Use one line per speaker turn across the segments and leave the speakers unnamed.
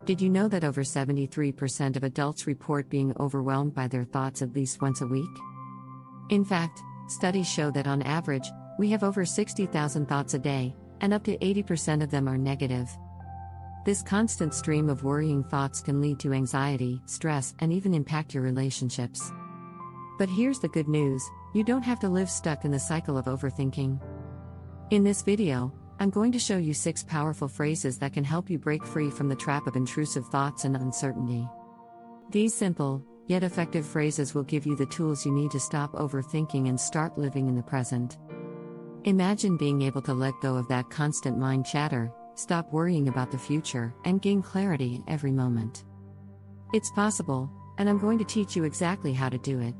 Did you know that over 73% of adults report being overwhelmed by their thoughts at least once a week? In fact, studies show that on average, we have over 60,000 thoughts a day, and up to 80% of them are negative. This constant stream of worrying thoughts can lead to anxiety, stress, and even impact your relationships. But here's the good news: you don't have to live stuck in the cycle of overthinking. In this video, I'm going to show you 6 powerful phrases that can help you break free from the trap of intrusive thoughts and uncertainty. These simple, yet effective phrases will give you the tools you need to stop overthinking and start living in the present. Imagine being able to let go of that constant mind chatter, stop worrying about the future, and gain clarity in every moment. It's possible, and I'm going to teach you exactly how to do it.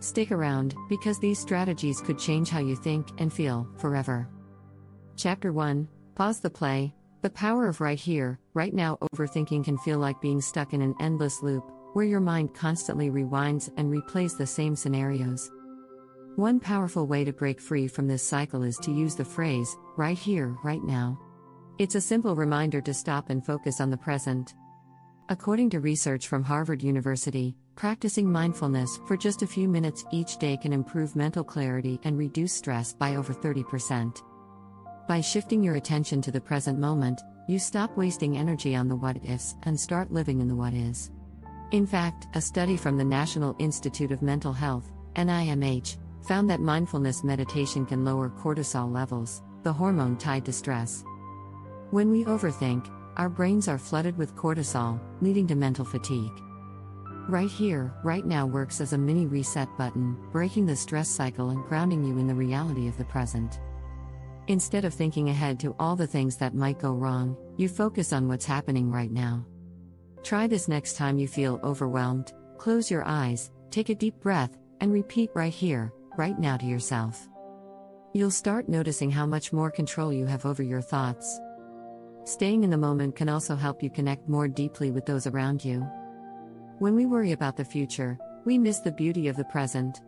Stick around, because these strategies could change how you think and feel forever. Chapter 1. Pause the play. The power of right here, right now. Overthinking can feel like being stuck in an endless loop, where your mind constantly rewinds and replays the same scenarios. One powerful way to break free from this cycle is to use the phrase, right here, right now. It's a simple reminder to stop and focus on the present. According to research from Harvard University, practicing mindfulness for just a few minutes each day can improve mental clarity and reduce stress by over 30%. By shifting your attention to the present moment, you stop wasting energy on the what-ifs and start living in the what-is. In fact, a study from the National Institute of Mental Health, NIMH, found that mindfulness meditation can lower cortisol levels, the hormone tied to stress. When we overthink, our brains are flooded with cortisol, leading to mental fatigue. Right here, right now works as a mini reset button, breaking the stress cycle and grounding you in the reality of the present. Instead of thinking ahead to all the things that might go wrong, you focus on what's happening right now. Try this next time you feel overwhelmed. Close your eyes, take a deep breath, and repeat right here, right now to yourself. You'll start noticing how much more control you have over your thoughts. Staying in the moment can also help you connect more deeply with those around you. When we worry about the future, we miss the beauty of the present.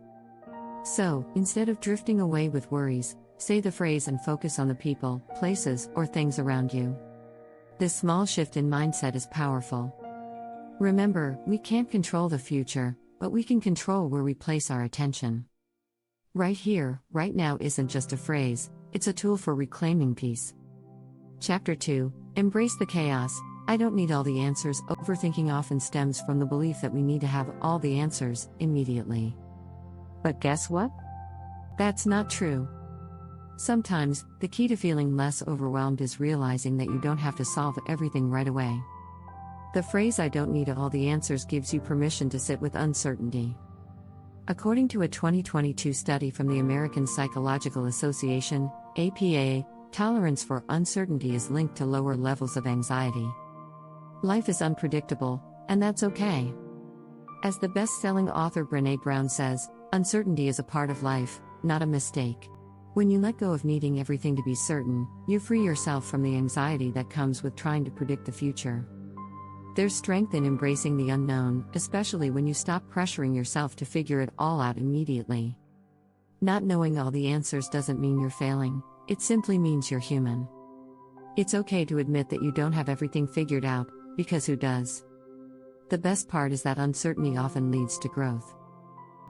So, instead of drifting away with worries, say the phrase and focus on the people, places, or things around you. This small shift in mindset is powerful. Remember, we can't control the future, but we can control where we place our attention. Right here, right now isn't just a phrase, it's a tool for reclaiming peace. Chapter 2. Embrace the chaos. I don't need all the answers. Overthinking often stems from the belief that we need to have all the answers immediately. But guess what? That's not true. Sometimes, the key to feeling less overwhelmed is realizing that you don't have to solve everything right away. The phrase "I don't need all the answers" gives you permission to sit with uncertainty. According to a 2022 study from the American Psychological Association, APA, tolerance for uncertainty is linked to lower levels of anxiety. Life is unpredictable, and that's okay. As the best-selling author Brené Brown says, uncertainty is a part of life, not a mistake. When you let go of needing everything to be certain, you free yourself from the anxiety that comes with trying to predict the future. There's strength in embracing the unknown, especially when you stop pressuring yourself to figure it all out immediately. Not knowing all the answers doesn't mean you're failing, it simply means you're human. It's okay to admit that you don't have everything figured out, because who does? The best part is that uncertainty often leads to growth.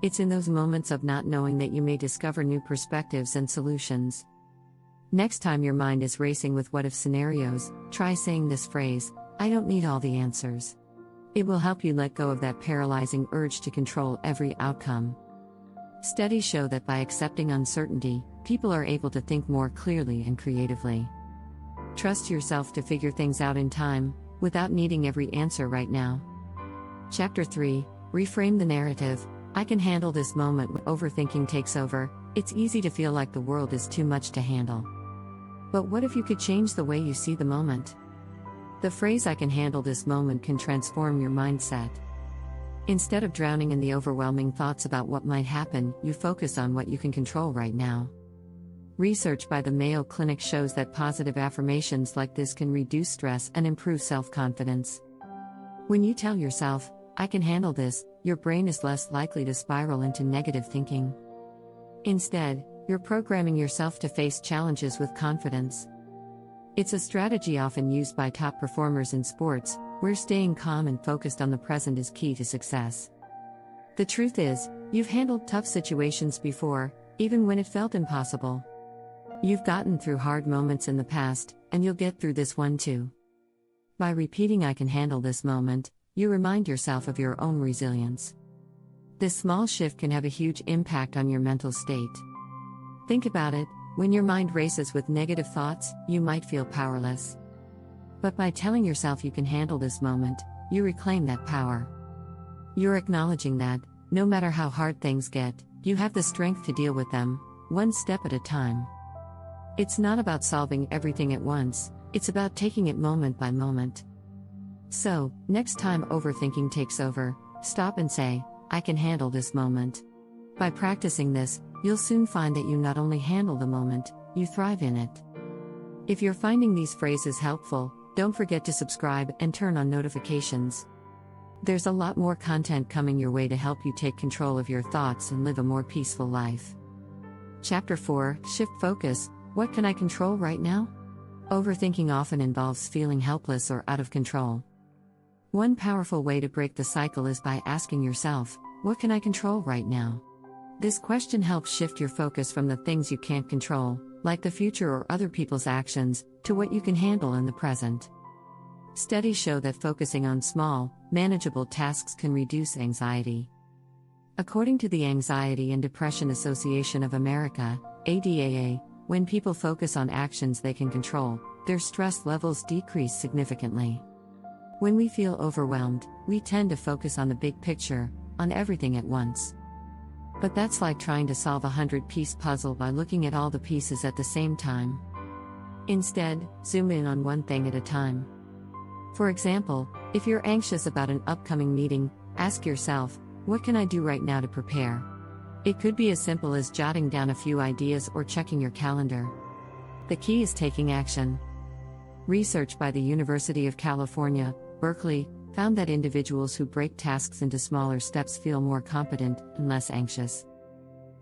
It's in those moments of not knowing that you may discover new perspectives and solutions. Next time your mind is racing with what-if scenarios, try saying this phrase, "I don't need all the answers." It will help you let go of that paralyzing urge to control every outcome. Studies show that by accepting uncertainty, people are able to think more clearly and creatively. Trust yourself to figure things out in time, without needing every answer right now. Chapter 3. Reframe the narrative. I can handle this moment. When overthinking takes over, it's easy to feel like the world is too much to handle. But what if you could change the way you see the moment? The phrase "I can handle this moment" can transform your mindset. Instead of drowning in the overwhelming thoughts about what might happen, you focus on what you can control right now. Research by the Mayo Clinic shows that positive affirmations like this can reduce stress and improve self-confidence. When you tell yourself, "I can handle this," your brain is less likely to spiral into negative thinking. Instead, you're programming yourself to face challenges with confidence. It's a strategy often used by top performers in sports, where staying calm and focused on the present is key to success. The truth is, you've handled tough situations before, even when it felt impossible. You've gotten through hard moments in the past, and you'll get through this one too. By repeating "I can handle this" moment, you remind yourself of your own resilience. This small shift can have a huge impact on your mental state. Think about it, when your mind races with negative thoughts, you might feel powerless. But by telling yourself you can handle this moment, you reclaim that power. You're acknowledging that, no matter how hard things get, you have the strength to deal with them, one step at a time. It's not about solving everything at once, it's about taking it moment by moment. So, next time overthinking takes over, stop and say, "I can handle this moment." By practicing this, you'll soon find that you not only handle the moment, you thrive in it. If you're finding these phrases helpful, don't forget to subscribe and turn on notifications. There's a lot more content coming your way to help you take control of your thoughts and live a more peaceful life. Chapter 4, Shift Focus. What can I control right now? Overthinking often involves feeling helpless or out of control. One powerful way to break the cycle is by asking yourself, what can I control right now? This question helps shift your focus from the things you can't control, like the future or other people's actions, to what you can handle in the present. Studies show that focusing on small, manageable tasks can reduce anxiety. According to the Anxiety and Depression Association of America, ADAA, when people focus on actions they can control, their stress levels decrease significantly. When we feel overwhelmed, we tend to focus on the big picture, on everything at once. But that's like trying to solve a 100-piece puzzle by looking at all the pieces at the same time. Instead, zoom in on one thing at a time. For example, if you're anxious about an upcoming meeting, ask yourself, what can I do right now to prepare? It could be as simple as jotting down a few ideas or checking your calendar. The key is taking action. Research by the University of California, Berkeley, found that individuals who break tasks into smaller steps feel more competent and less anxious.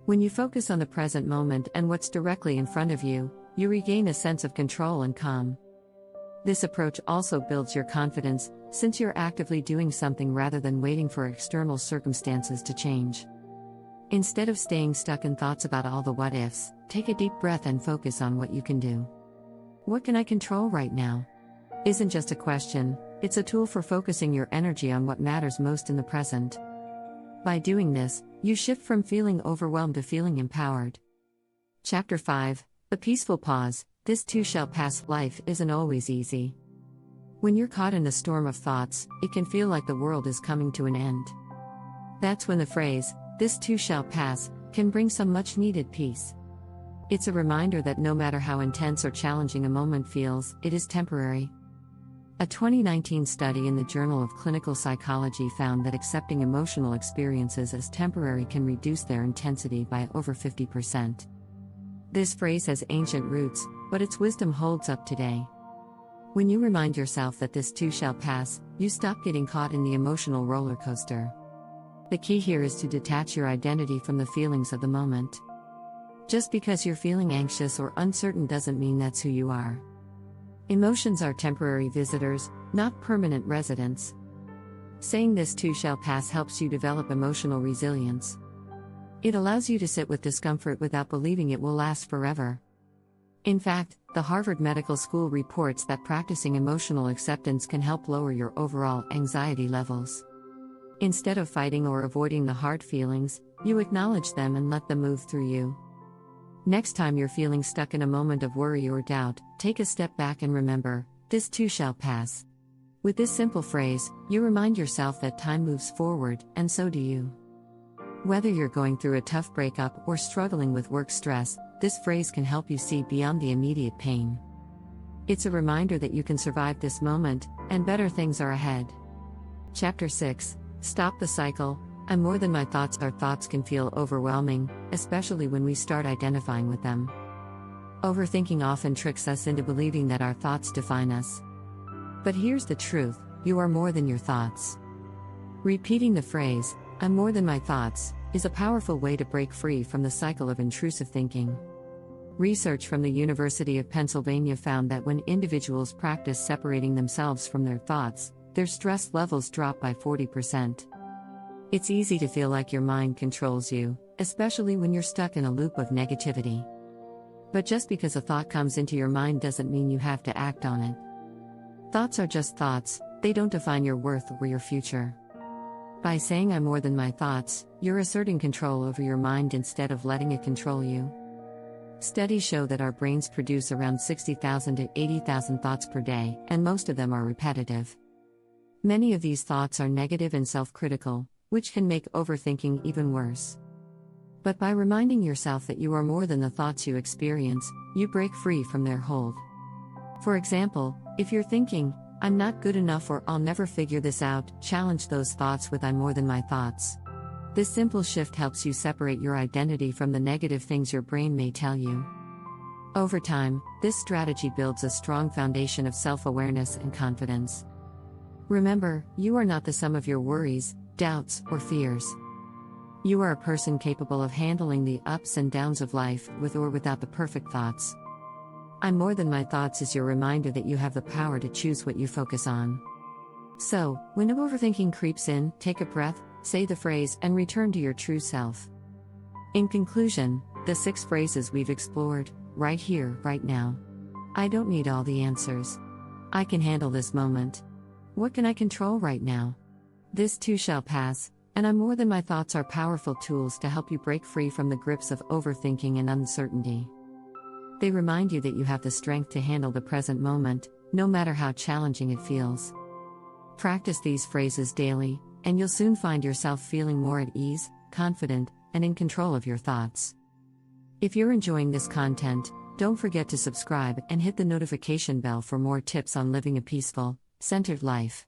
When you focus on the present moment and what's directly in front of you, you regain a sense of control and calm. This approach also builds your confidence, since you're actively doing something rather than waiting for external circumstances to change. Instead of staying stuck in thoughts about all the what-ifs, take a deep breath and focus on what you can do. What can I control right now? Isn't just a question, it's a tool for focusing your energy on what matters most in the present. By doing this, you shift from feeling overwhelmed to feeling empowered. Chapter 5, The Peaceful Pause. This too shall pass. Life isn't always easy. When you're caught in a storm of thoughts, it can feel like the world is coming to an end. That's when the phrase, "this too shall pass," can bring some much-needed peace. It's a reminder that no matter how intense or challenging a moment feels, it is temporary. A 2019 study in the Journal of Clinical Psychology found that accepting emotional experiences as temporary can reduce their intensity by over 50%. This phrase has ancient roots, but its wisdom holds up today. When you remind yourself that this too shall pass, you stop getting caught in the emotional roller coaster. The key here is to detach your identity from the feelings of the moment. Just because you're feeling anxious or uncertain doesn't mean that's who you are. Emotions are temporary visitors, not permanent residents. Saying "this too shall pass" helps you develop emotional resilience. It allows you to sit with discomfort without believing it will last forever. In fact, the Harvard Medical School reports that practicing emotional acceptance can help lower your overall anxiety levels. Instead of fighting or avoiding the hard feelings, you acknowledge them and let them move through you. Next time you're feeling stuck in a moment of worry or doubt, take a step back and remember, "this too shall pass." With this simple phrase, you remind yourself that time moves forward, and so do you. Whether you're going through a tough breakup or struggling with work stress, this phrase can help you see beyond the immediate pain. It's a reminder that you can survive this moment, and better things are ahead. Chapter 6, Stop the Cycle. I'm more than my thoughts. Our thoughts can feel overwhelming, especially when we start identifying with them. Overthinking often tricks us into believing that our thoughts define us. But here's the truth, you are more than your thoughts. Repeating the phrase, "I'm more than my thoughts," is a powerful way to break free from the cycle of intrusive thinking. Research from the University of Pennsylvania found that when individuals practice separating themselves from their thoughts, their stress levels drop by 40%. It's easy to feel like your mind controls you, especially when you're stuck in a loop of negativity. But just because a thought comes into your mind doesn't mean you have to act on it. Thoughts are just thoughts, they don't define your worth or your future. By saying I'm more than my thoughts, you're asserting control over your mind instead of letting it control you. Studies show that our brains produce around 60,000 to 80,000 thoughts per day, and most of them are repetitive. Many of these thoughts are negative and self-critical, which can make overthinking even worse. But by reminding yourself that you are more than the thoughts you experience, you break free from their hold. For example, if you're thinking, I'm not good enough or I'll never figure this out, challenge those thoughts with I'm more than my thoughts. This simple shift helps you separate your identity from the negative things your brain may tell you. Over time, this strategy builds a strong foundation of self-awareness and confidence. Remember, you are not the sum of your worries, doubts, or fears. You are a person capable of handling the ups and downs of life, with or without the perfect thoughts. I'm more than my thoughts is your reminder that you have the power to choose what you focus on. So, when overthinking creeps in, take a breath, say the phrase, and return to your true self. In conclusion, the 6 phrases we've explored, right here, right now. I don't need all the answers. I can handle this moment. What can I control right now? This too shall pass, and I'm more than my thoughts are powerful tools to help you break free from the grips of overthinking and uncertainty. They remind you that you have the strength to handle the present moment, no matter how challenging it feels. Practice these phrases daily, and you'll soon find yourself feeling more at ease, confident, and in control of your thoughts. If you're enjoying this content, don't forget to subscribe and hit the notification bell for more tips on living a peaceful, centered life.